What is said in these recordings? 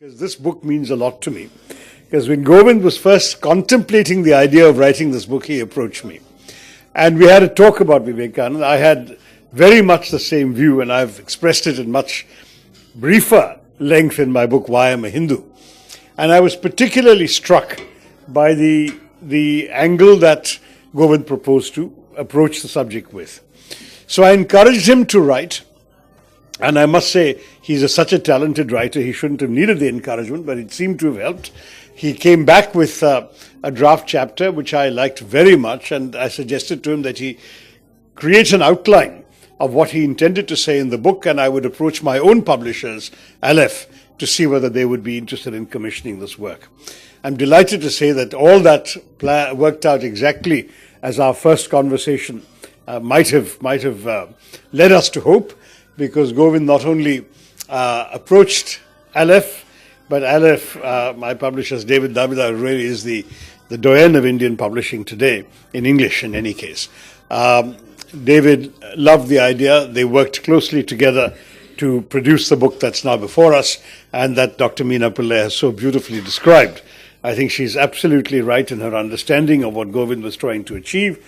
Because this book means a lot to me. Because when Govind was first contemplating the idea of writing this book, he approached me. And we had a talk about Vivekananda. I had very much the same view, and I've expressed it in much briefer length in my book, Why I'm a Hindu. And I was particularly struck by the angle that Govind proposed to approach the subject with. So I encouraged him to write. And I must say, he's such a talented writer, he shouldn't have needed the encouragement, but it seemed to have helped. He came back with a draft chapter, which I liked very much, and I suggested to him that he create an outline of what he intended to say in the book, and I would approach my own publishers, Aleph, to see whether they would be interested in commissioning this work. I'm delighted to say that all that worked out exactly as our first conversation might have led us to hope, because Govind not only approached Aleph, but Aleph, my publisher's David Davida, really is the doyen of Indian publishing today, in English in any case. David loved the idea. They worked closely together to produce the book that's now before us, and that Dr. Meena Pillai has so beautifully described. I think she's absolutely right in her understanding of what Govind was trying to achieve,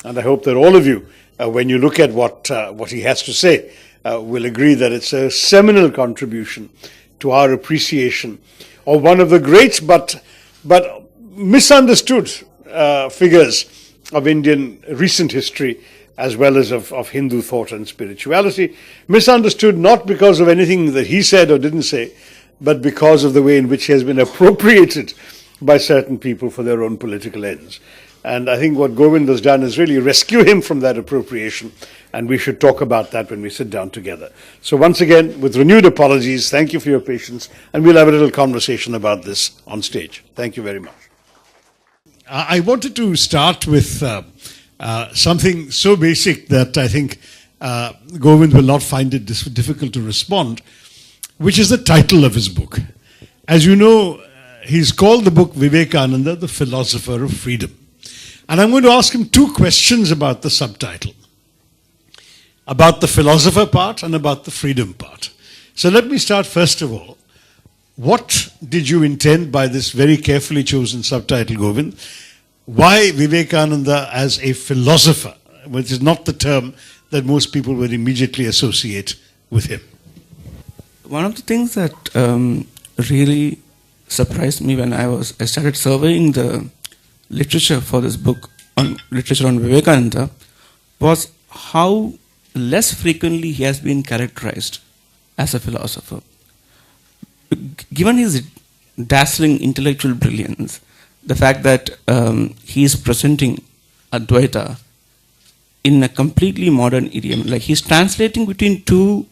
and I hope that all of you, when you look at what he has to say, will agree that it's a seminal contribution to our appreciation of one of the great but misunderstood figures of Indian recent history, as well as of Hindu thought and spirituality. Misunderstood not because of anything that he said or didn't say, but because of the way in which he has been appropriated by certain people for their own political ends. And I think what Govind has done is really rescue him from that appropriation, and we should talk about that when we sit down together. So once again, with renewed apologies, thank you for your patience, and we'll have a little conversation about this on stage. Thank you very much. I wanted to start with something so basic that I think Govind will not find it difficult to respond, which is the title of his book. As you know, he's called the book Vivekananda, the Philosopher of Freedom. And I'm going to ask him two questions about the subtitle, about the philosopher part and about the freedom part. So let me start first of all. What did you intend by this very carefully chosen subtitle, Govind? Why Vivekananda as a philosopher, which is not the term that most people would immediately associate with him? One of the things that really surprised me when I started surveying the literature for this book, on literature on Vivekananda, was how less frequently he has been characterized as a philosopher. Given his dazzling intellectual brilliance, the fact that he is presenting Advaita in a completely modern idiom, like he's translating between two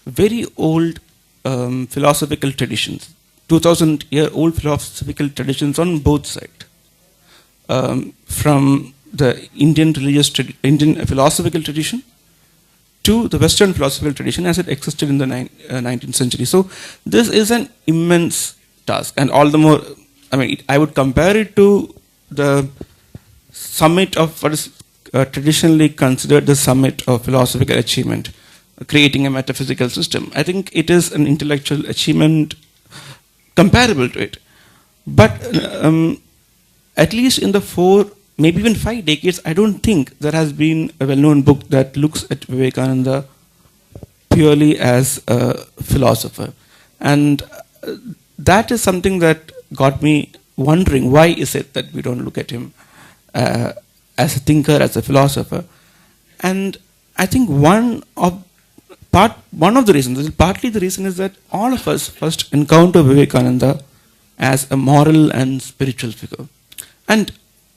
very old philosophical traditions, 2,000-year-old philosophical traditions on both sides. From the Indian philosophical tradition to the Western philosophical tradition as it existed in the 19th century. So this is an immense task, and all the more, I would compare it to the summit of what is traditionally considered the summit of philosophical achievement, creating a metaphysical system. I think it is an intellectual achievement comparable to it. But at least in the 4, maybe even 5 decades, I don't think there has been a well-known book that looks at Vivekananda purely as a philosopher. And that is something that got me wondering, why is it that we don't look at him as a thinker, as a philosopher? And I think one of the reasons, partly the reason, is that all of us first encounter Vivekananda as a moral and spiritual figure. And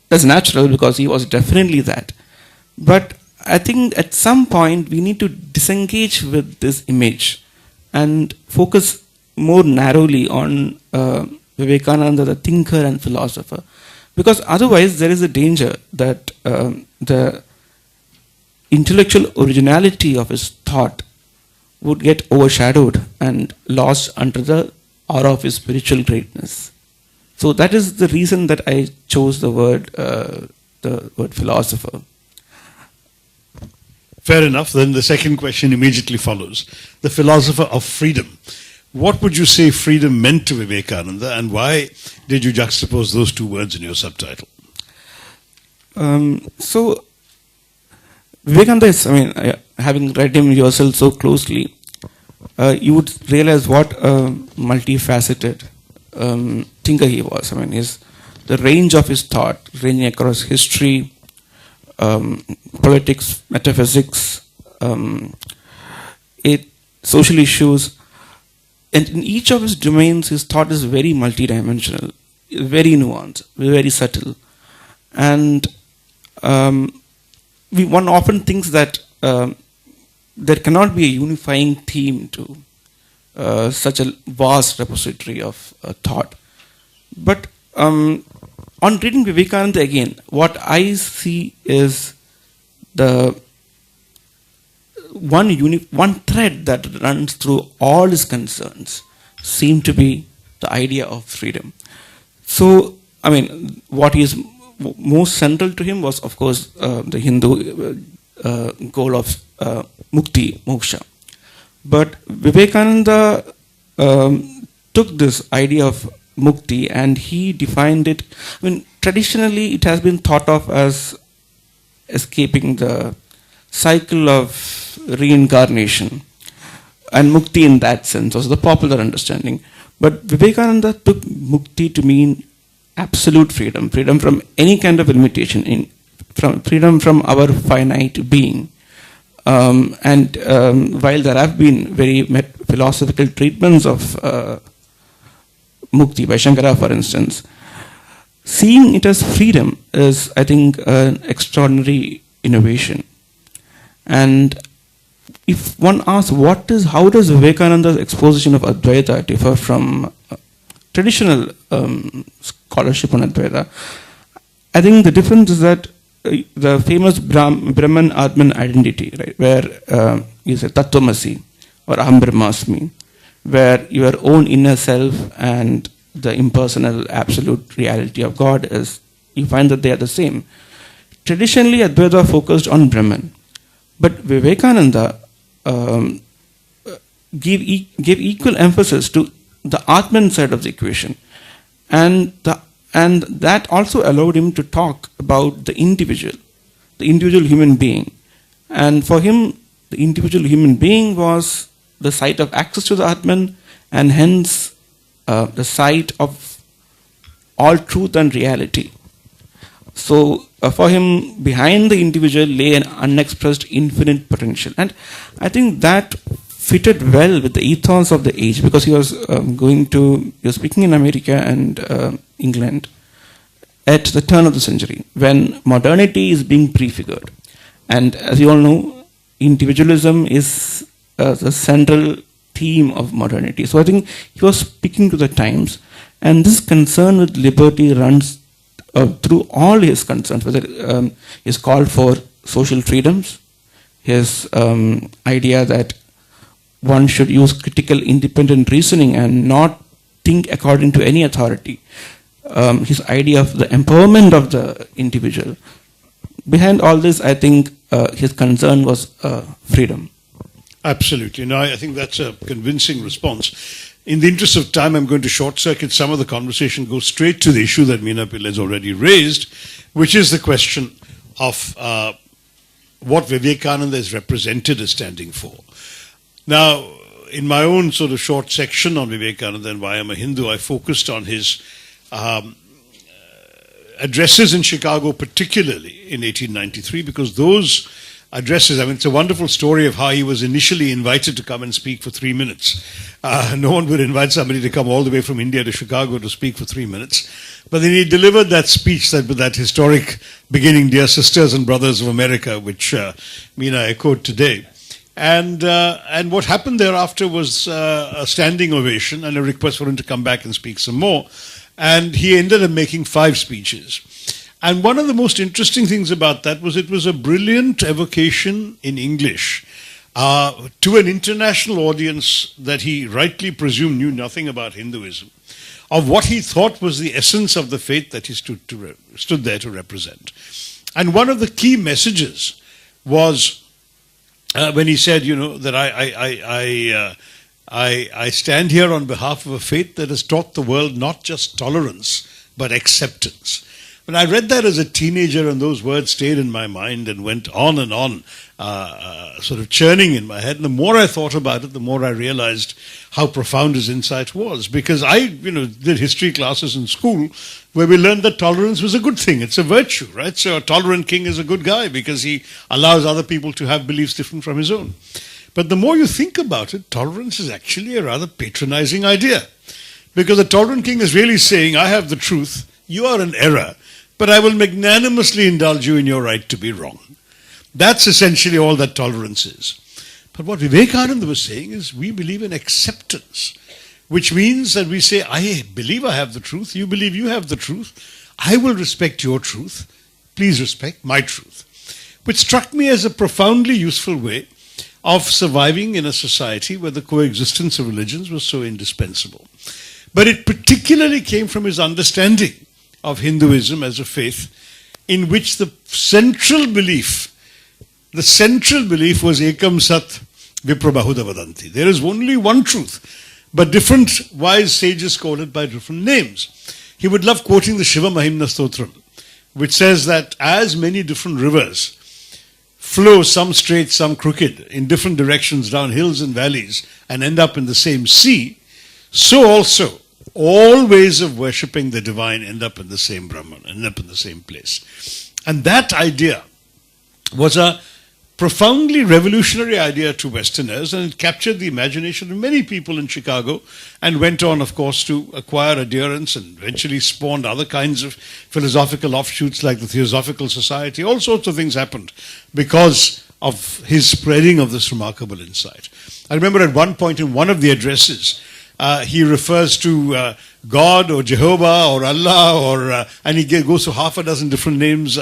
that's natural, because he was definitely that. But I think at some point we need to disengage with this image and focus more narrowly on Vivekananda, the thinker and philosopher. Because otherwise there is a danger that the intellectual originality of his thought would get overshadowed and lost under the aura of his spiritual greatness. So that is the reason that I chose the word philosopher. Fair enough. Then the second question immediately follows. The philosopher of freedom. what would you say freedom meant to Vivekananda, and why did you juxtapose those two words in your subtitle? So, Vivekananda is, having read him yourself so closely, you would realize what a multifaceted thinker he was. The range of his thought, ranging across history, politics, metaphysics, social issues, and in each of his domains, his thought is very multidimensional, very nuanced, very subtle, and one often thinks that there cannot be a unifying theme to such a vast repository of thought. But on reading Vivekananda again, what I see is the one thread that runs through all his concerns seem to be the idea of freedom. So, what is most central to him was, of course, the Hindu goal of mukti, moksha. But Vivekananda took this idea of mukti and he defined it. Traditionally it has been thought of as escaping the cycle of reincarnation, and mukti in that sense was the popular understanding. But Vivekananda took mukti to mean absolute freedom, freedom from any kind of limitation, freedom from our finite being. While there have been very philosophical treatments of mukti by Shankara, for instance, seeing it as freedom is, I think, an extraordinary innovation. And if one asks, how does Vivekananda's exposition of Advaita differ from traditional scholarship on Advaita? I think the difference is that the famous Brahman Atman identity, right, where you say Tattvamasi or Aham Brahmasmi, where your own inner self and the impersonal absolute reality of God is, you find that they are the same. Traditionally, Advaita focused on Brahman, but Vivekananda gave equal emphasis to the Atman side of the equation, and that also allowed him to talk about the individual human being. And for him, the individual human being was the site of access to the Atman, and hence the site of all truth and reality. So for him, behind the individual lay an unexpressed infinite potential. And I think that fitted well with the ethos of the age, because he was speaking in America and England at the turn of the century, when modernity is being prefigured. And as you all know, individualism is the central theme of modernity. So I think he was speaking to the times, and this concern with liberty runs through all his concerns, whether his call for social freedoms, his idea that one should use critical independent reasoning and not think according to any authority, his idea of the empowerment of the individual. Behind all this, I think his concern was freedom. Absolutely. No, I think that's a convincing response. In the interest of time, I'm going to short-circuit some of the conversation, go straight to the issue that Meena Pillai has already raised, which is the question of what Vivekananda is represented as standing for. Now, in my own sort of short section on Vivekananda and why I'm a Hindu, I focused on his addresses in Chicago, particularly in 1893, because those addresses, it's a wonderful story of how he was initially invited to come and speak for 3 minutes. No one would invite somebody to come all the way from India to Chicago to speak for 3 minutes. But then he delivered that speech, that historic beginning, Dear Sisters and Brothers of America, which Meena echoed today. And what happened thereafter was a standing ovation and a request for him to come back and speak some more. And he ended up making 5 speeches. And one of the most interesting things about that was it was a brilliant evocation in English to an international audience that he rightly presumed knew nothing about Hinduism, of what he thought was the essence of the faith that he stood there to represent. And one of the key messages was when he said, that I stand here on behalf of a faith that has taught the world not just tolerance, but acceptance. When I read that as a teenager and those words stayed in my mind and went on and on, sort of churning in my head, and the more I thought about it, the more I realized how profound his insight was. Because I, did history classes in school where we learned that tolerance was a good thing. It's a virtue, right? So a tolerant king is a good guy because he allows other people to have beliefs different from his own. But the more you think about it, tolerance is actually a rather patronizing idea. Because a tolerant king is really saying, I have the truth, you are in error, but I will magnanimously indulge you in your right to be wrong. That's essentially all that tolerance is. But what Vivekananda was saying is we believe in acceptance, which means that we say, I believe I have the truth, you believe you have the truth, I will respect your truth, please respect my truth. Which struck me as a profoundly useful way of surviving in a society where the coexistence of religions was so indispensable. But it particularly came from his understanding of Hinduism as a faith in which the central belief was Ekam Sat Viprabahuda Vadanti. There is only one truth, but different wise sages call it by different names. He would love quoting the Shiva Mahimna Stotram, which says that as many different rivers flow, some straight, some crooked, in different directions down hills and valleys and end up in the same sea, so also all ways of worshipping the divine end up in the same Brahman, end up in the same place. And that idea was a profoundly revolutionary idea to Westerners, and it captured the imagination of many people in Chicago and went on, of course, to acquire adherents and eventually spawned other kinds of philosophical offshoots like the Theosophical Society. All sorts of things happened because of his spreading of this remarkable insight. I remember at one point in one of the addresses, he refers to God or Jehovah or Allah, and he goes to half a dozen different names,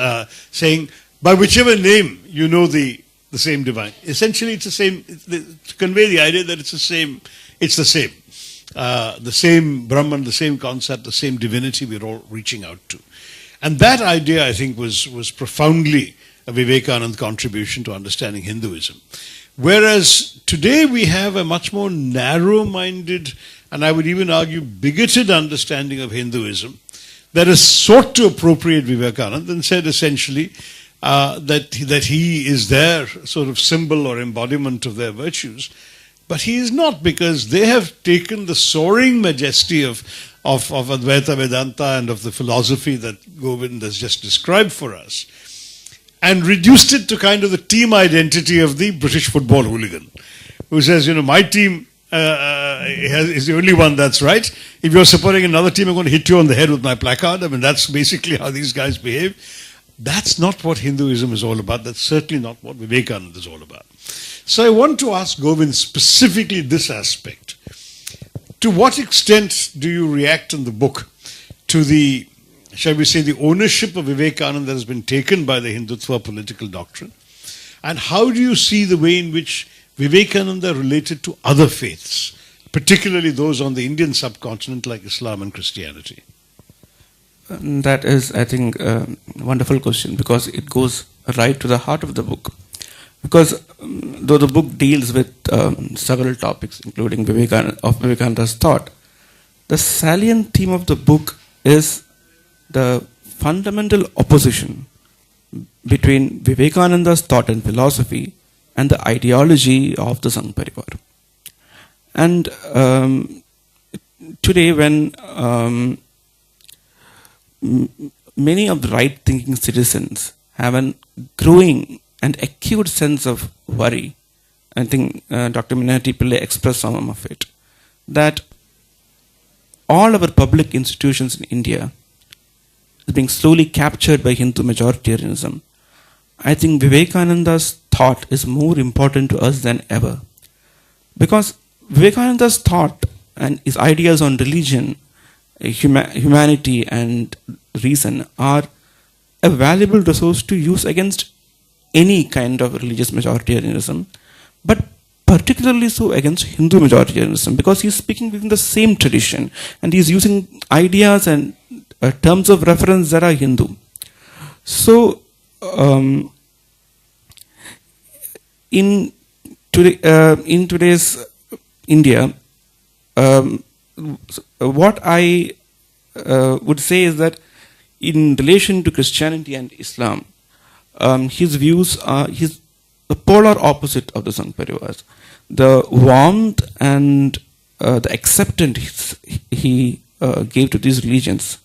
saying, by whichever name you know the same divine. Essentially, it's the same, to convey the idea that it's the same. The same Brahman, the same concept, the same divinity we're all reaching out to. And that idea, I think, was profoundly a Vivekananda contribution to understanding Hinduism. Whereas today we have a much more narrow-minded, and I would even argue bigoted understanding of Hinduism that has sought to appropriate Vivekananda and said essentially that he is their sort of symbol or embodiment of their virtues. But he is not, because they have taken the soaring majesty of Advaita Vedanta and of the philosophy that Govind has just described for us and reduced it to kind of the team identity of the British football hooligan who says, my team is the only one that's right. If you're supporting another team, I'm going to hit you on the head with my placard. I mean, that's basically how these guys behave. That's not what Hinduism is all about. That's certainly not what Vivekananda is all about. So I want to ask Govind specifically this aspect. To what extent do you react in the book to the, shall we say, the ownership of Vivekananda that has been taken by the Hindutva political doctrine? And how do you see the way in which Vivekananda related to other faiths, particularly those on the Indian subcontinent like Islam and Christianity? That is, I think, a wonderful question, because it goes right to the heart of the book. Because though the book deals with several topics, including Vivekananda's thought, the salient theme of the book is the fundamental opposition between Vivekananda's thought and philosophy and the ideology of the Sangh Parivar. And today, when many of the right-thinking citizens have a growing and acute sense of worry, I think Dr. Minati Pillai expressed some of it, that all our public institutions in India is being slowly captured by Hindu majoritarianism. I think Vivekananda's thought is more important to us than ever. Because Vivekananda's thought and his ideas on religion, humanity and reason are a valuable resource to use against any kind of religious majoritarianism, but particularly so against Hindu majoritarianism, because he's speaking within the same tradition and he's using ideas and terms of reference that are Hindu. So, in today's India, what I would say is that in relation to Christianity and Islam, his views are the polar opposite of the Sangh Parivars. The warmth and the acceptance he gave to these religions.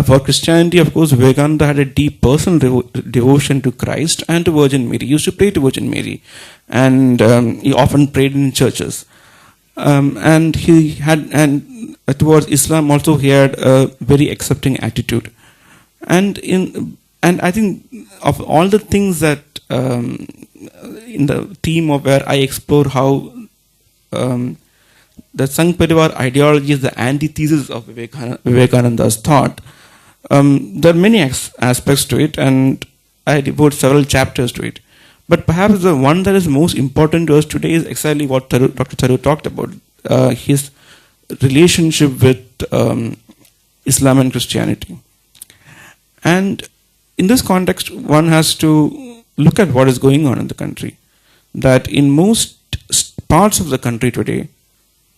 For Christianity, of course, Vivekananda had a deep personal devotion to Christ and to Virgin Mary. He used to pray to Virgin Mary, and he often prayed in churches. And towards Islam also he had a very accepting attitude. And I think of all the things that in the theme of where I explore how the Sangh Parivar ideology is the antithesis of Vivekananda's thought. There are many aspects to it, and I devote several chapters to it. But perhaps the one that is most important to us today is exactly what Dr. Tharoor talked about, his relationship with Islam and Christianity. And in this context, one has to look at what is going on in the country. That in most parts of the country today,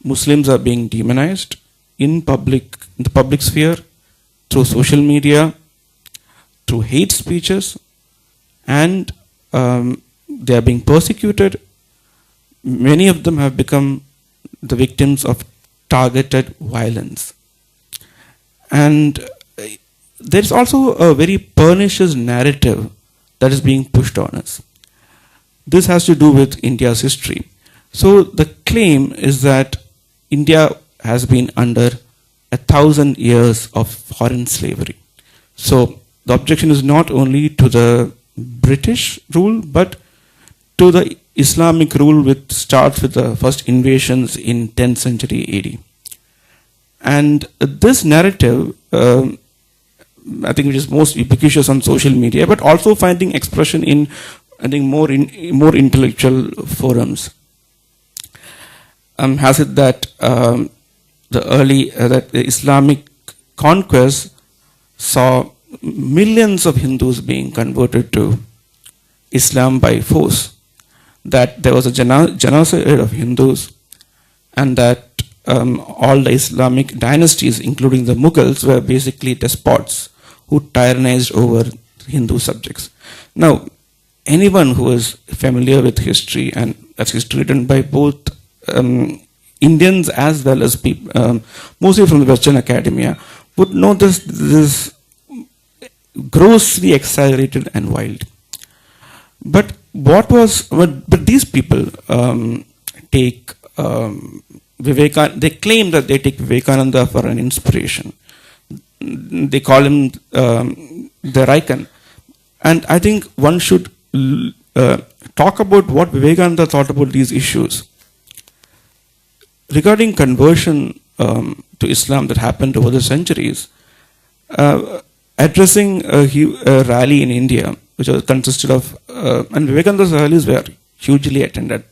Muslims are being demonized in the public sphere, through social media, through hate speeches, and they are being persecuted. Many of them have become the victims of targeted violence. And there's also a very pernicious narrative that is being pushed on us. This has to do with India's history. So the claim is that India has been under 1,000 years of foreign slavery. So the objection is not only to the British rule, but to the Islamic rule, which starts with the first invasions in 10th century AD. And this narrative, I think, which is most ubiquitous on social media, but also finding expression in, I think, more intellectual forums, has it that that the Islamic conquest saw millions of Hindus being converted to Islam by force, that there was a genocide of Hindus, and that all the Islamic dynasties, including the Mughals, were basically despots who tyrannized over Hindu subjects. Now, anyone who is familiar with history, and that's history written by both Indians as well as people, mostly from the Western academia, would know this grossly exaggerated and wild. But these people take they claim that they take Vivekananda for an inspiration. They call him their icon. And I think one should talk about what Vivekananda thought about these issues. Regarding conversion to Islam that happened over the centuries, addressing a rally in India, which was consisted of, and Vivekananda's rallies were hugely attended.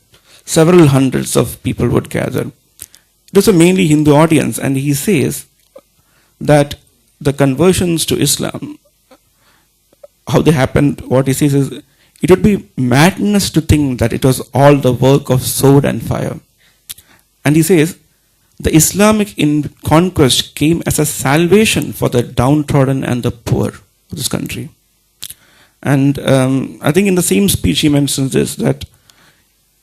Several hundreds of people would gather. It was a mainly Hindu audience, and he says that the conversions to Islam, how they happened, what he says is, it would be madness to think that it was all the work of sword and fire. And he says, the Islamic conquest came as a salvation for the downtrodden and the poor of this country. And I think in the same speech he mentions this, that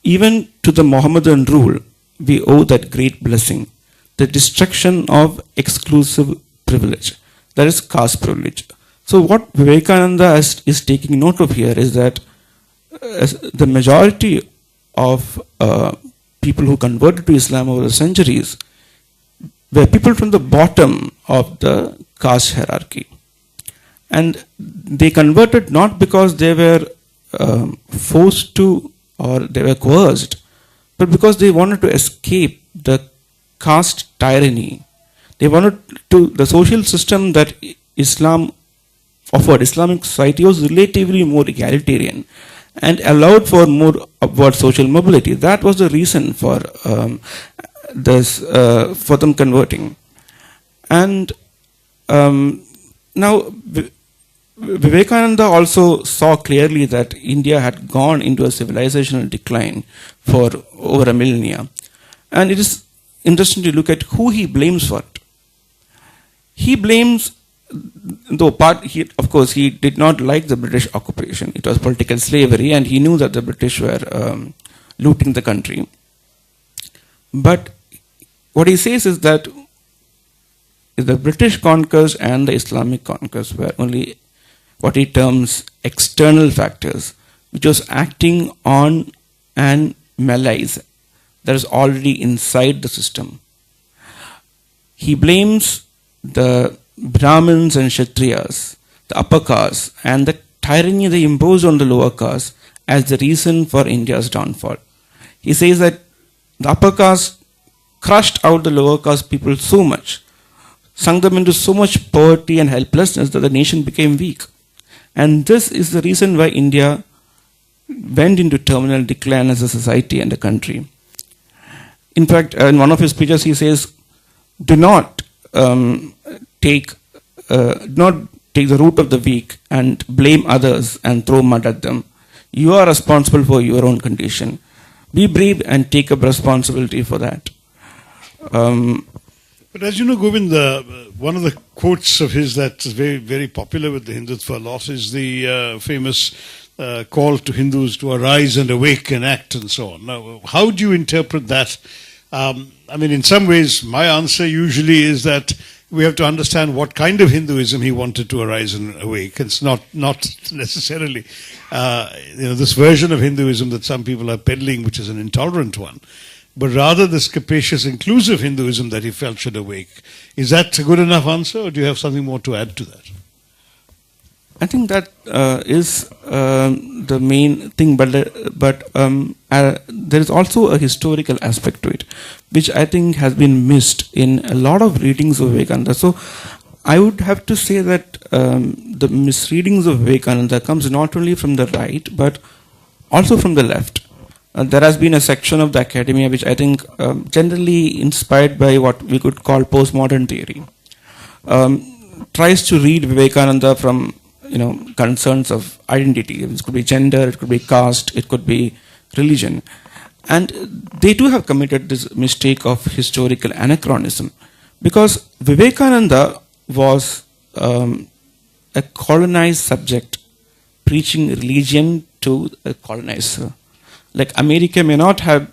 even to the Mohammedan rule, we owe that great blessing, the destruction of exclusive privilege, that is caste privilege. So what Vivekananda is taking note of here is that the majority of people who converted to Islam over the centuries were people from the bottom of the caste hierarchy. And they converted not because they were forced to or they were coerced, but because they wanted to escape the caste tyranny. They wanted to, the social system that Islam offered, Islamic society, was relatively more egalitarian and allowed for more upward social mobility. That was the reason for for them converting. And now Vivekananda also saw clearly that India had gone into a civilizational decline for over a millennia. And it is interesting to look at who he blames for it. He blames, of course, he did not like the British occupation. It was political slavery, and he knew that the British were looting the country. But what he says is that the British conquest and the Islamic conquest were only what he terms external factors, which was acting on an malaise that is already inside the system. He blames the Brahmins and Kshatriyas, the upper caste, and the tyranny they imposed on the lower caste as the reason for India's downfall. He says that the upper caste crushed out the lower caste people so much, sunk them into so much poverty and helplessness that the nation became weak. And this is the reason why India went into terminal decline as a society and a country. In fact, in one of his speeches, he says, do not take the root of the weak and blame others and throw mud at them. You are responsible for your own condition. Be brave and take up responsibility for that. But as you know, Govind, one of the quotes of his that's very, very popular with the Hindutva lot is the famous call to Hindus to arise and awake and act and so on. Now, how do you interpret that? I mean, in some ways, my answer usually is that we have to understand what kind of Hinduism he wanted to arise and awake. It's not necessarily this version of Hinduism that some people are peddling, which is an intolerant one, but rather this capacious, inclusive Hinduism that he felt should awake. Is that a good enough answer, or do you have something more to add to that? I think that is the main thing, but there is also a historical aspect to it, which I think has been missed in a lot of readings of Vivekananda. So I would have to say that the misreadings of Vivekananda comes not only from the right, but also from the left. There has been a section of the academia which I think generally inspired by what we could call postmodern theory, tries to read Vivekananda from concerns of identity. It could be gender, it could be caste, it could be religion. And they too have committed this mistake of historical anachronism, because Vivekananda was a colonized subject preaching religion to a colonizer. Like America may not have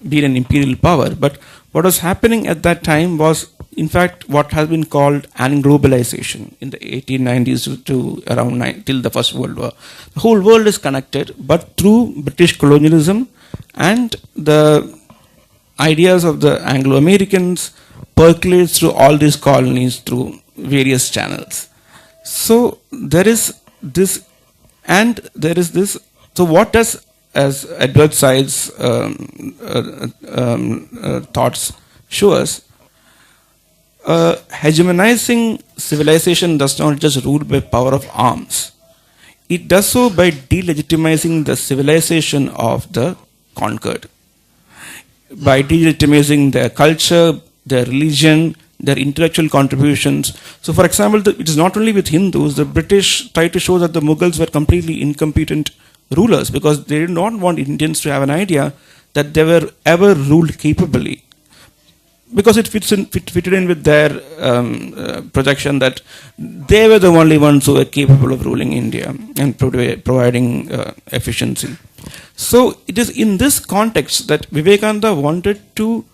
been an imperial power, but what was happening at that time was, in fact, what has been called Anglo-globalization in the 1890s to around till the First World War. The whole world is connected, but through British colonialism and the ideas of the Anglo-Americans percolates through all these colonies through various channels. So there is this, and there is this. So what does, as Edward Said's thoughts show us, hegemonizing civilization does not just rule by power of arms. It does so by delegitimizing the civilization of the conquered, by delegitimizing their culture, their religion, their intellectual contributions. So, for example, it is not only with Hindus. The British tried to show that the Mughals were completely incompetent rulers, because they did not want Indians to have an idea that they were ever ruled capably, because it fitted in with their projection that they were the only ones who were capable of ruling India and providing efficiency. So it is in this context that Vivekananda wanted to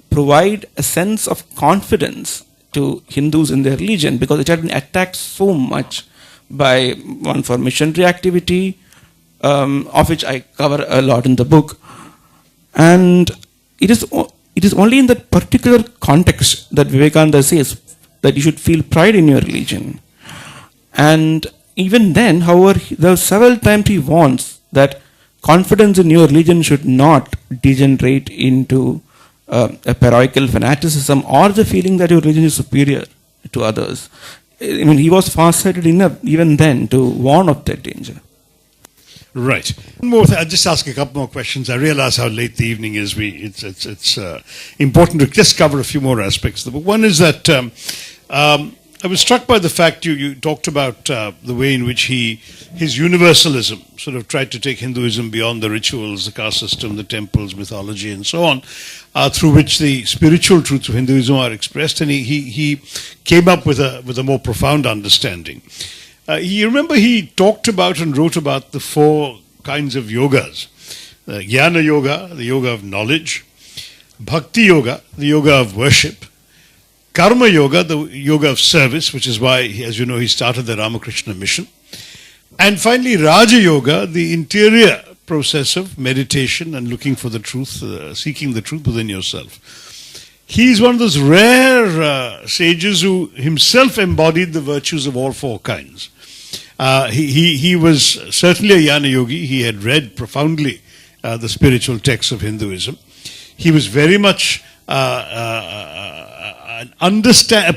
provide a sense of confidence to Hindus in their religion, because it had been attacked so much by one for missionary activity, of which I cover a lot in the book. And it is only in that particular context that Vivekananda says that you should feel pride in your religion. And even then, however, there are several times he warns that confidence in your religion should not degenerate into a parochial fanaticism or the feeling that your religion is superior to others. I mean, he was far-sighted enough even then to warn of that danger. Right. One more thing. I'll just ask a couple more questions. I realize how late the evening is. It's important to just cover a few more aspects of the book. One is that I was struck by the fact you talked about the way in which his universalism sort of tried to take Hinduism beyond the rituals, the caste system, the temples, mythology, and so on, through which the spiritual truths of Hinduism are expressed, and he came up with a more profound understanding. You remember he talked about and wrote about the 4 kinds of yogas: Jnana Yoga, the yoga of knowledge; Bhakti Yoga, the yoga of worship; Karma Yoga, the yoga of service, which is why, as you know, he started the Ramakrishna mission; and finally Raja Yoga, the interior process of meditation and looking for the truth, seeking the truth within yourself. He's one of those rare sages who himself embodied the virtues of all 4 kinds. He was certainly a Jnana Yogi. He had read profoundly the spiritual texts of Hinduism. He was very much a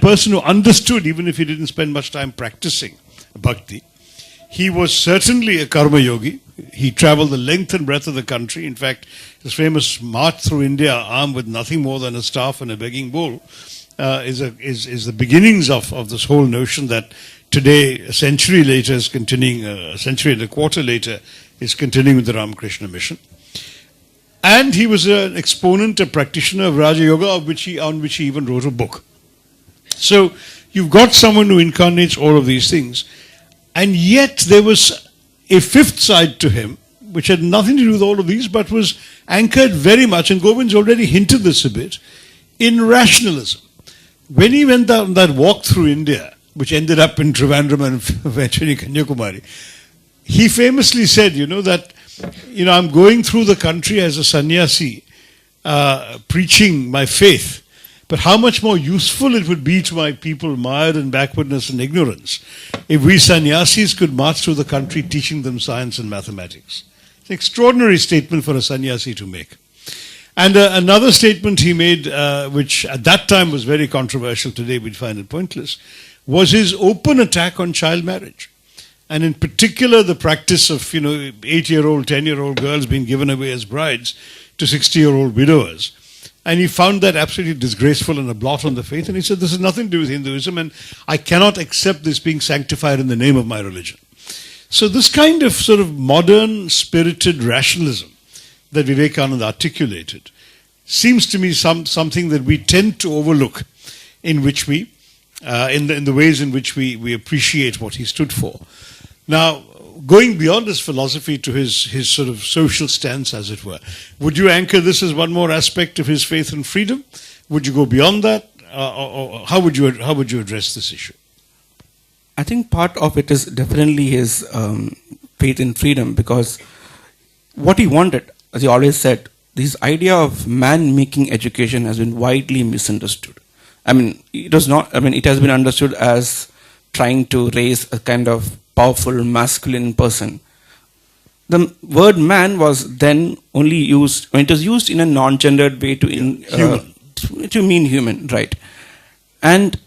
person who understood, even if he didn't spend much time practicing bhakti. He was certainly a karma yogi. He traveled the length and breadth of the country. In fact, his famous march through India, armed with nothing more than a staff and a begging bowl, is the beginnings of this whole notion that today, a century later, is continuing. A century and a quarter later, is continuing with the Ramakrishna mission. And he was an exponent, a practitioner of Raja Yoga, on which he even wrote a book. So you've got someone who incarnates all of these things. And yet there was a 5th side to him, which had nothing to do with all of these, but was anchored very much, and Govind's already hinted this a bit, in rationalism. When he went on that walk through India, which ended up in Trivandrum and eventually Kanyakumari, he famously said, that I'm going through the country as a sannyasi, preaching my faith, but how much more useful it would be to my people mired in backwardness and ignorance if we sannyasis could march through the country teaching them science and mathematics. It's an extraordinary statement for a sannyasi to make. And another statement he made, which at that time was very controversial, today we'd find it pointless, was his open attack on child marriage. And in particular, the practice of, 8-year-old, 10-year-old girls being given away as brides to 60-year-old widowers. And he found that absolutely disgraceful and a blot on the faith. And he said, this has nothing to do with Hinduism, and I cannot accept this being sanctified in the name of my religion. So this kind of sort of modern, spirited rationalism that Vivekananda articulated seems to me something that we tend to overlook, in which we, in the ways in which we appreciate what he stood for. Now, going beyond his philosophy to his sort of social stance, as it were, would you anchor this as one more aspect of his faith and freedom? Would you go beyond that? Or how would you address this issue? I think part of it is definitely his faith in freedom, because what he wanted, as he always said, this idea of man-making education has been widely misunderstood. It has been understood as trying to raise a kind of powerful masculine person. The word man was then only used, it was used in a non-gendered way to mean human, right? And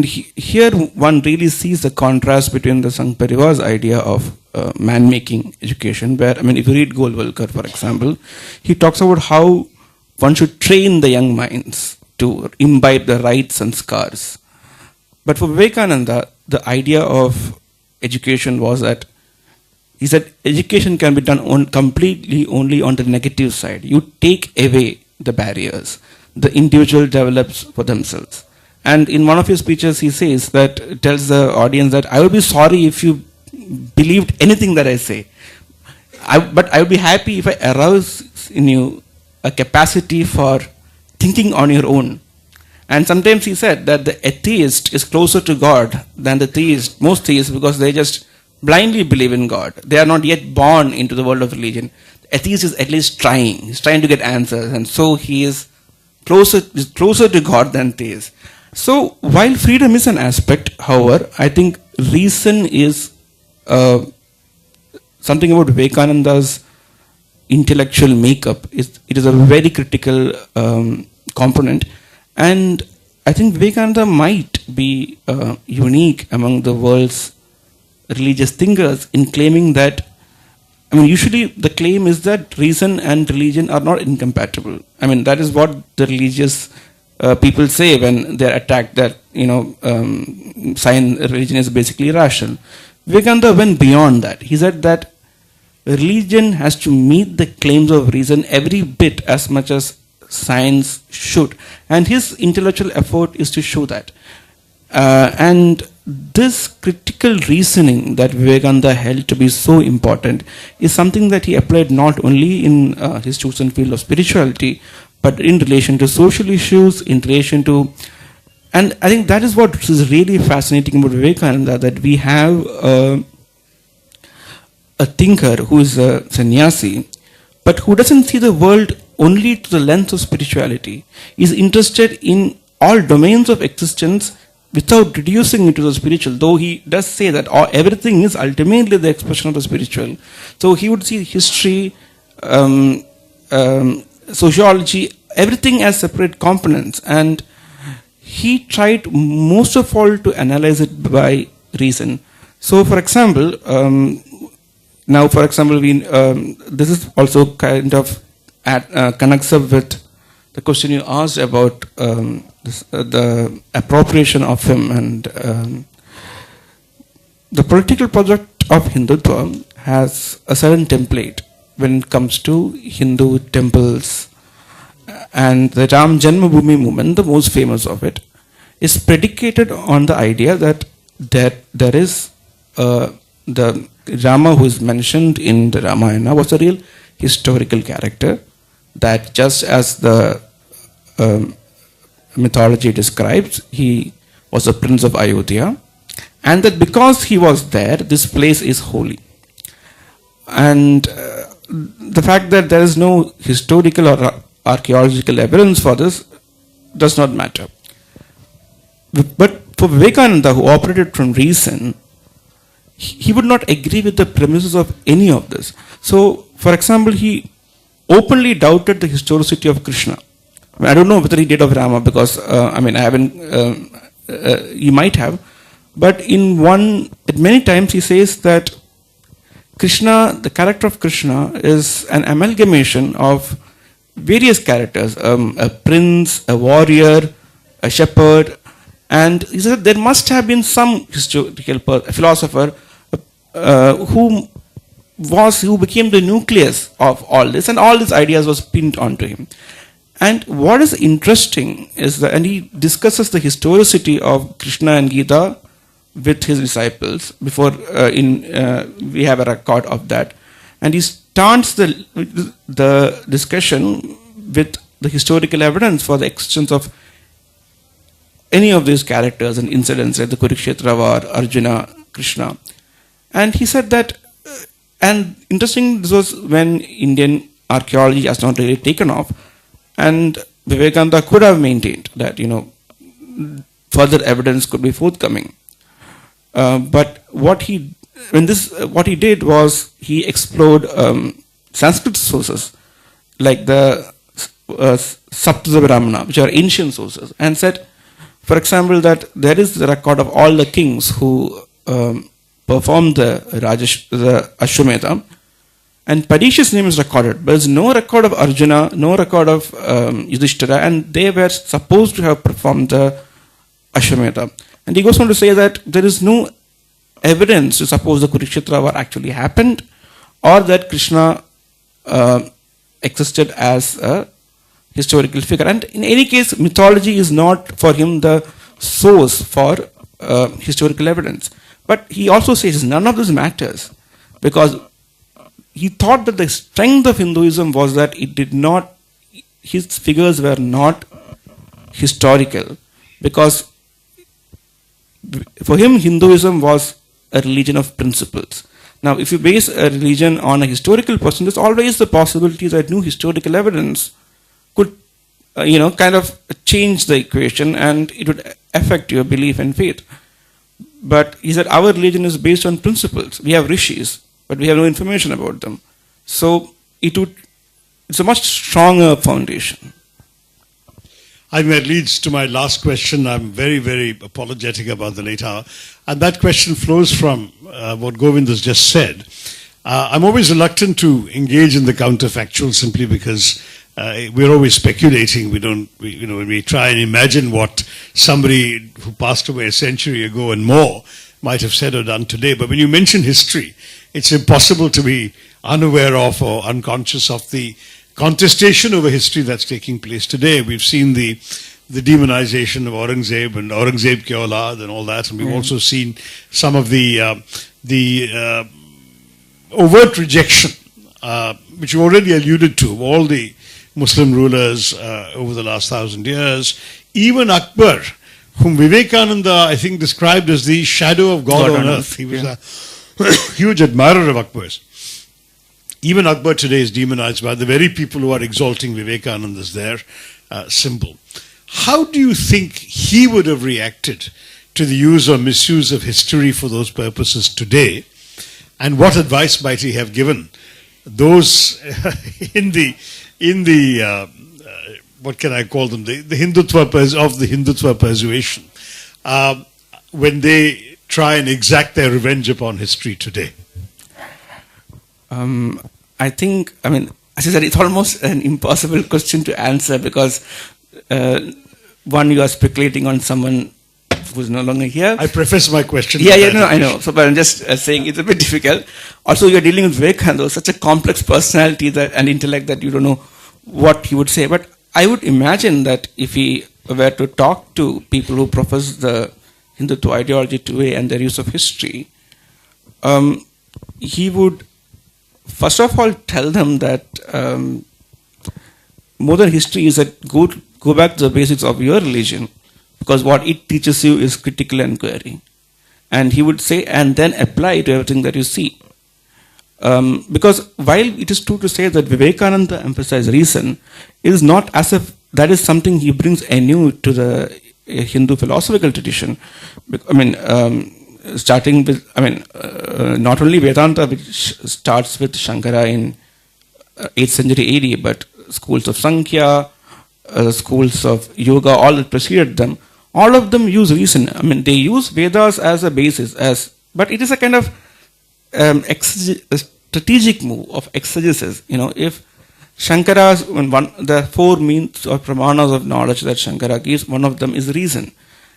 here one really sees the contrast between the Sangh Parivar's idea of man-making education, where, if you read Golwalkar, for example, he talks about how one should train the young minds to imbibe the rites and scars. But for Vivekananda, the idea of education was that he said education can be done completely only on the negative side. You take away the barriers. The individual develops for themselves. And in one of his speeches, he says that, tells the audience that I will be sorry if you believed anything that I say. But I would be happy if I arouse in you a capacity for thinking on your own. And sometimes he said that the atheist is closer to God than the theist, most theists, because they just blindly believe in God. They are not yet born into the world of religion. The atheist is at least trying. He's trying to get answers. And so he is closer to God than theist. So while freedom is an aspect, however, I think reason is something about Vivekananda's intellectual makeup. It is a very critical component. And I think Vivekananda might be unique among the world's religious thinkers in claiming that, usually the claim is that reason and religion are not incompatible. That is what the religious people say when they're attacked that, science, religion is basically irrational. Vivekananda went beyond that. He said that religion has to meet the claims of reason every bit as much as science should. And his intellectual effort is to show that. And this critical reasoning that Vivekananda held to be so important is something that he applied not only in his chosen field of spirituality, but in relation to social issues, in relation to... And I think that is what is really fascinating about Vivekananda, that we have a thinker who is a sannyasi, but who doesn't see the world only to the lens of spirituality. He is interested in all domains of existence without reducing it to the spiritual, though he does say that everything is ultimately the expression of the spiritual. So he would see history, sociology, everything as separate components, and he tried most of all to analyze it by reason. So, for example, this is also kind of connects up with the question you asked about the appropriation of him, and the political project of Hindutva has a certain template when it comes to Hindu temples, and the Ram Janmabhoomi movement, the most famous of it, is predicated on the idea that there is the Rama who is mentioned in the Ramayana was a real historical character, that just as the mythology describes, he was a prince of Ayodhya, and that because he was there, this place is holy. And the fact that there is no historical or archaeological evidence for this does not matter. But for Vivekananda, who operated from reason, he would not agree with the premises of any of this. So, for example, he openly doubted the historicity of Krishna. I don't know whether he did of Rama, because I haven't. He might have, but many times he says that Krishna, the character of Krishna, is an amalgamation of various characters: a prince, a warrior, a shepherd, and he said there must have been some historical philosopher who became the nucleus of all this, and all these ideas was pinned onto him. And what is interesting is that, and he discusses the historicity of Krishna and Gita with his disciples before we have a record of that, and he starts the discussion with the historical evidence for the existence of any of these characters and incidents, like the Kurukshetra war, Arjuna, Krishna. And he said that, and interesting, this was when Indian archaeology has not really taken off, and Vivekananda could have maintained that, further evidence could be forthcoming. But what he did was he explored Sanskrit sources like the Saptasa Brahmana, which are ancient sources, and said, for example, that there is the record of all the kings who performed the Ashwamedha, and Parikshit's name is recorded, but there's no record of Arjuna, no record of Yudhishthira, and they were supposed to have performed the Ashwamedha. And he goes on to say that there is no evidence to suppose the Kurukshetra war actually happened, or that Krishna existed as a historical figure. And in any case, mythology is not for him the source for historical evidence. But he also says none of this matters, because he thought that the strength of Hinduism was that his figures were not historical, because for him Hinduism was a religion of principles. Now, if you base a religion on a historical person, there's always the possibility that new historical evidence could, kind of change the equation, and it would affect your belief and faith. But he said our religion is based on principles. We have rishis, but we have no information about them. So it's a much stronger foundation. I think that leads to my last question. I'm very, very apologetic about the late hour. And that question flows from what Govind has just said. I'm always reluctant to engage in the counterfactual simply because we're always speculating. When we try and imagine what somebody who passed away a century ago and more might have said or done today. But when you mention history, it's impossible to be unaware of or unconscious of the contestation over history that's taking place today. We've seen the demonization of Aurangzeb and Aurangzeb ke aulad and all that, and we've also seen some of the overt rejection, which you already alluded to, of all the Muslim rulers over the last 1,000 years. Even Akbar, whom Vivekananda, I think, described as the shadow of God on earth. He was a huge admirer of Akbar's. Even Akbar today is demonized by the very people who are exalting Vivekananda's their symbol. How do you think he would have reacted to the use or misuse of history for those purposes today? And what advice might he have given those in the what can I call them, the Hindutva of the Hindutva persuasion, when they try and exact their revenge upon history today? I think, as I said, it's almost an impossible question to answer because one, you are speculating on someone who's no longer here. I preface my question. I know. So, but I'm just saying it's a bit difficult. Also, you're dealing with Vivekananda, such a complex personality and intellect that you don't know what he would say. But I would imagine that if he were to talk to people who profess the Hindutva ideology today and their use of history, he would first of all tell them that modern history is that go back to the basics of your religion, because what it teaches you is critical inquiry. And he would say, and then apply to everything that you see. Because while it is true to say that Vivekananda emphasized reason, it is not as if that is something he brings anew to the Hindu philosophical tradition. Starting with, not only Vedanta, which starts with Shankara in 8th century AD, but schools of Sankhya, schools of yoga, all that preceded them, all of them use reason. They use Vedas as a basis, but it is a kind of a strategic move of exegesis. If Shankara's, the four means or pramanas of knowledge that Shankara gives, one of them is reason.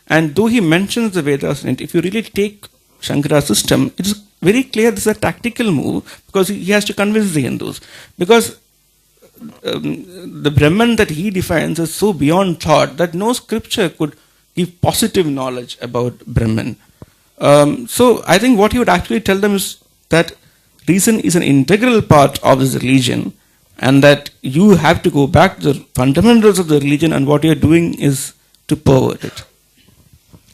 And though he mentions the Vedas in it, if you really take Shankara's system, it is very clear this is a tactical move because he has to convince the Hindus. Because the Brahman that he defines is so beyond thought that no scripture could give positive knowledge about Brahman. So I think what he would actually tell them is that reason is an integral part of this religion and that you have to go back to the fundamentals of the religion, and what you are doing is to pervert it.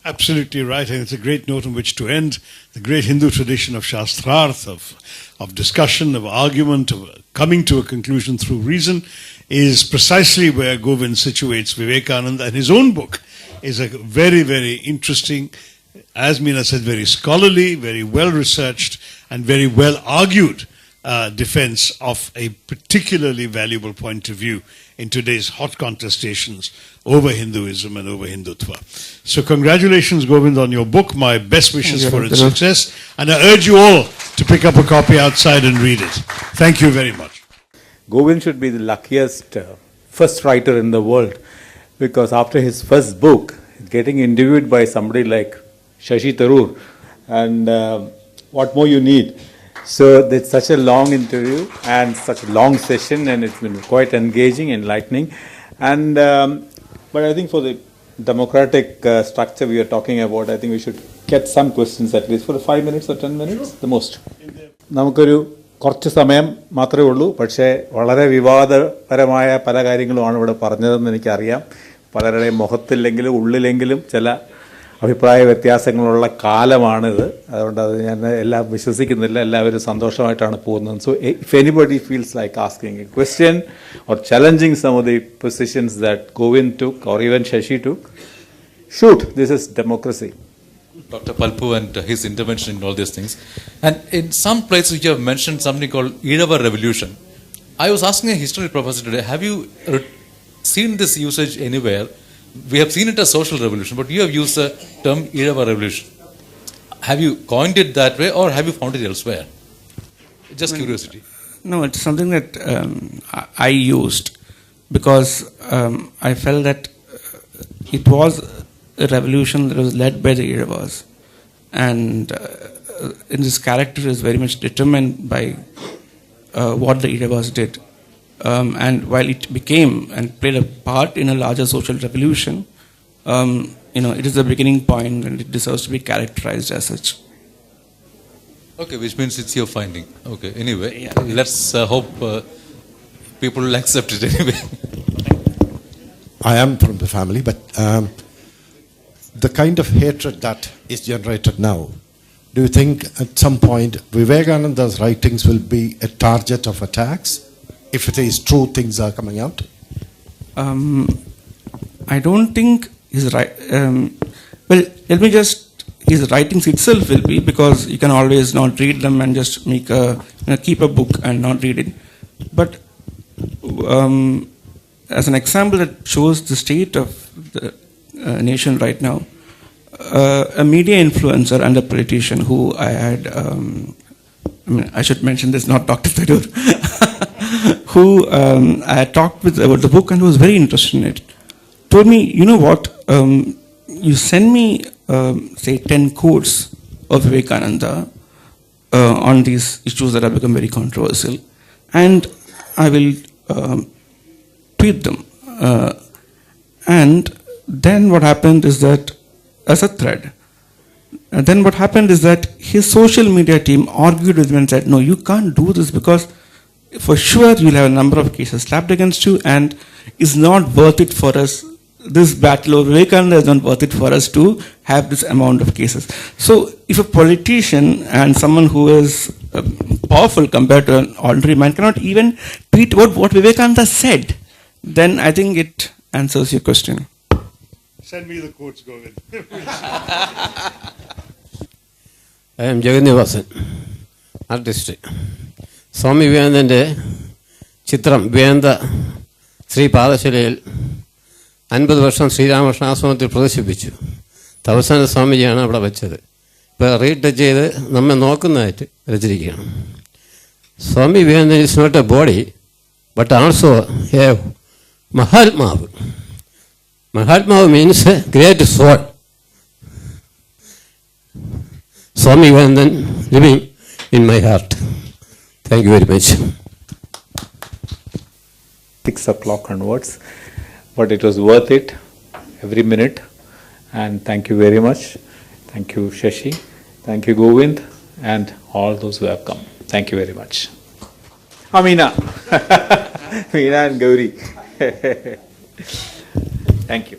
Absolutely right, and it's a great note on which to end. The great Hindu tradition of Shastrarth, of discussion, of argument, of coming to a conclusion through reason, is precisely where Govind situates Vivekananda, and his own book is a very, very interesting, as Meena said, very scholarly, very well researched, and very well argued defense of a particularly valuable point of view in today's hot contestations over Hinduism and over Hindutva. So congratulations, Govind, on your book. My best wishes for its success. And I urge you all to pick up a copy outside and read it. Thank you very much. Govind should be the luckiest first writer in the world, because after his first book, getting interviewed by somebody like Shashi Tharoor, and what more you need? So it's such a long interview and such a long session, and it's been quite engaging, enlightening. And but I think for the democratic structure we are talking about, I think we should get some questions at least for 5 minutes or 10 minutes, the most. നമുക്കൊരു കുറച്ച് സമയം മാത്രമേ ഉള്ളൂ, പക്ഷേ വളരെ വിവാദപരമായ പല കാര്യങ്ങളുമാണ് ഇവിടെ പറഞ്ഞതെന്ന് എനിക്കറിയാം. പലരുടെയും മുഖത്തില്ലെങ്കിലും ഉള്ളിലെങ്കിലും ചില അഭിപ്രായ വ്യത്യാസങ്ങളുള്ള കാലമാണിത്. അതുകൊണ്ട് അത് ഞാൻ എല്ലാം വിശ്വസിക്കുന്നില്ല, എല്ലാവരും സന്തോഷമായിട്ടാണ് പോകുന്നത്. So if anybody feels like asking a question or challenging some of the positions that Govind took or even Shashi took, shoot, this is democracy. Dr. Palpu and his intervention in all these things. And in some places you have mentioned something called Irava revolution. I was asking a history professor today, have you seen this usage anywhere? We have seen it as social revolution, but you have used the term Irava revolution. Have you coined it that way, or have you found it elsewhere? Just curiosity. No, it's something that I used. because I felt that it was a revolution that was led by the Iravas, and in this character is very much determined by what the Iravas did. And while it became and played a part in a larger social revolution, it is the beginning point and it deserves to be characterized as such. Okay, which means it's your finding. Okay, anyway, let's hope people will accept it anyway. I am from the family, but the kind of hatred that is generated now, do you think at some point Vivekananda's writings will be a target of attacks if it is true things are coming out? I don't think his his writings itself will be, because you can always not read them and just make keep a book and not read it. But as an example that shows the state of the nation right now, a media influencer and a politician who I had, I should mention this, not Dr. Tharoor, who I talked with about the book and was very interested in it, told me, you know what, you send me, say, 10 quotes of Vivekananda on these issues that have become very controversial, and I will tweet them. And then what happened is that, as a thread, then what happened is that his social media team argued with him and said, no, you can't do this, because for sure you'll have a number of cases slapped against you, and it's not worth it for us. This battle of Vivekananda is not worth it for us to have this amount of cases. So if a politician and someone who is powerful compared to an ordinary man cannot even tweet what Vivekananda said, then I think it answers your question. Send me the quotes, Govind. I am Jagannivasan, artist. Swami Vivekananda Chitram Vivekananda Sri Padashalayil 50 വർഷം ശ്രീരാമകൃഷ്ണ ആശ്രമത്തിൽ പ്രദർശിപ്പിച്ചു. അവസാന സ്വാമിജിയാണ് അവിടെ വെച്ചത്. ഇപ്പോൾ retouch ചെയ്ത് നമ്മെ നോക്കുന്നതായിട്ട് രചിച്ചിരിക്കുകയാണ്. Swami Vivekananda is not a body but also a മഹാത്മാവ്. മഹാത്മാവ് means a great soul. Swami Vivekananda living in my heart. Thank you very much. 6 o'clock onwards, but it was worth it, every minute, and thank you very much. Thank you, Shashi. Thank you, Govind, and all those who have come. Thank you very much. Amina. Meena and Gauri. Thank you.